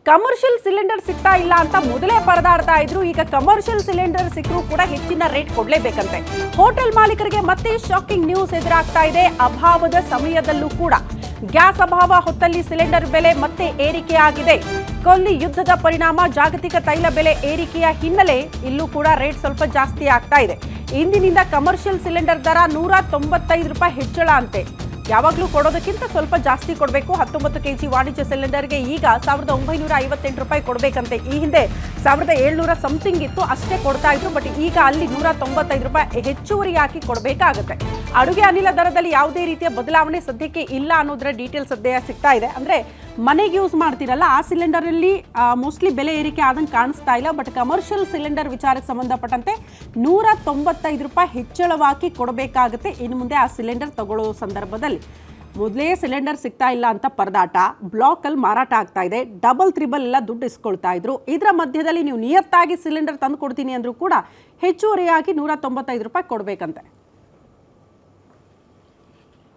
Commercial cylinder ಸಿಗ್ತಾ ಇಲ್ಲ ಅಂತ ಮೊದಲೇ ಪರದಾಡ್ತಾ ಇದ್ರು. ಈಗ ಕಮರ್ಷಿಯಲ್ ಸಿಲಿಂಡರ್ ಸಿಕ್ಕರೂ ಕೂಡ ಹೆಚ್ಚಿನ ರೇಟ್ ಕೊಡ್ಲೇಬೇಕಂತೆ. ಹೋಟೆಲ್ ಮಾಲೀಕರಿಗೆ ಮತ್ತೆ ಶಾಕಿಂಗ್ ನ್ಯೂಸ್ ಎದುರಾಗ್ತಾ ಇದೆ. ಅಭಾವದ ಸಮಯದಲ್ಲೂ ಕೂಡ ಗ್ಯಾಸ್ ಅಭಾವ ಹೊತ್ತಲ್ಲಿ ಸಿಲಿಂಡರ್ ಬೆಲೆ ಮತ್ತೆ ಏರಿಕೆಯಾಗಿದೆ. ಕೊಲ್ಲಿ ಯುದ್ಧದ ಪರಿಣಾಮ ಜಾಗತಿಕ ತೈಲ ಬೆಲೆ ಏರಿಕೆಯ ಹಿನ್ನೆಲೆ ಇಲ್ಲೂ ಕೂಡ ರೇಟ್ ಸ್ವಲ್ಪ ಜಾಸ್ತಿ ಆಗ್ತಾ ಇದೆ. ಇಂದಿನಿಂದ ಕಮರ್ಷಿಯಲ್ ಸಿಲಿಂಡರ್ ದರ 195 ರೂಪಾಯಿ ಹೆಚ್ಚಳ ಅಂತೆ. ಯಾವಾಗಲೂ ಕೊಡೋದಕ್ಕಿಂತ ಸ್ವಲ್ಪ ಜಾಸ್ತಿ ಕೊಡಬೇಕು. 19 kg ವಾಣಿಜ್ಯ ಸಿಲಿಂಡರ್ಗೆ ಈಗ 1958 ರೂಪಾಯಿ ಕೊಡಬೇಕಂತೆ. ಈ ಹಿಂದೆ 1700 ಸಮಥಿಂಗ್ ಇತ್ತು, ಅಷ್ಟೇ ಕೊಡ್ತಾ ಇದ್ರು. ಬಟ್ ಈಗ ಅಲ್ಲಿ 195 ರೂಪಾಯಿ ಹೆಚ್ಚುವರಿ ಹಾಕಿ ಕೊಡಬೇಕಾಗುತ್ತೆ. ಅಡುಗೆ ಅನಿಲ ದರದಲ್ಲಿ ಯಾವುದೇ ರೀತಿಯ ಬದಲಾವಣೆ ಸದ್ಯಕ್ಕೆ ಇಲ್ಲ ಅನ್ನೋದರ ಡೀಟೇಲ್ಸ್ ಸದ್ಯ ಸಿಗ್ತಾ ಇದೆ. ಅಂದರೆ ಮನೆಗೆ ಯೂಸ್ ಮಾಡ್ತೀರಲ್ಲ ಆ ಸಿಲಿಂಡರಲ್ಲಿ ಮೋಸ್ಟ್ಲಿ ಬೆಲೆ ಏರಿಕೆ ಆದಂಗೆ ಕಾಣಿಸ್ತಾ ಇಲ್ಲ. ಬಟ್ ಕಮರ್ಷಿಯಲ್ ಸಿಲಿಂಡರ್ ವಿಚಾರಕ್ಕೆ ಸಂಬಂಧಪಟ್ಟಂತೆ 195 ರೂಪಾಯಿ ಹೆಚ್ಚಳವಾಗಿ ಕೊಡಬೇಕಾಗುತ್ತೆ ಇನ್ನು ಮುಂದೆ ಆ ಸಿಲಿಂಡರ್ ತಗೊಳ್ಳೋ ಸಂದರ್ಭದಲ್ಲಿ. ಮೊದಲೇ ಸಿಲಿಂಡರ್ ಸಿಗ್ತಾ ಇಲ್ಲ ಅಂತ ಪರದಾಟ, ಬ್ಲಾಕಲ್ಲಿ ಮಾರಾಟ ಆಗ್ತಾ ಇದೆ, ಡಬಲ್ ತ್ರಿಬಲ್ ಎಲ್ಲ ದುಡ್ಡು ಇಸ್ಕೊಳ್ತಾ ಇದ್ರು. ಇದರ ಮಧ್ಯದಲ್ಲಿ ನೀವು ನಿಯತ್ತಾಗಿ ಸಿಲಿಂಡರ್ ತಂದು ಕೊಡ್ತೀನಿ ಅಂದರೂ ಕೂಡ ಹೆಚ್ಚುವರಿಯಾಗಿ 195 ರೂಪಾಯಿ ಕೊಡಬೇಕಂತೆ.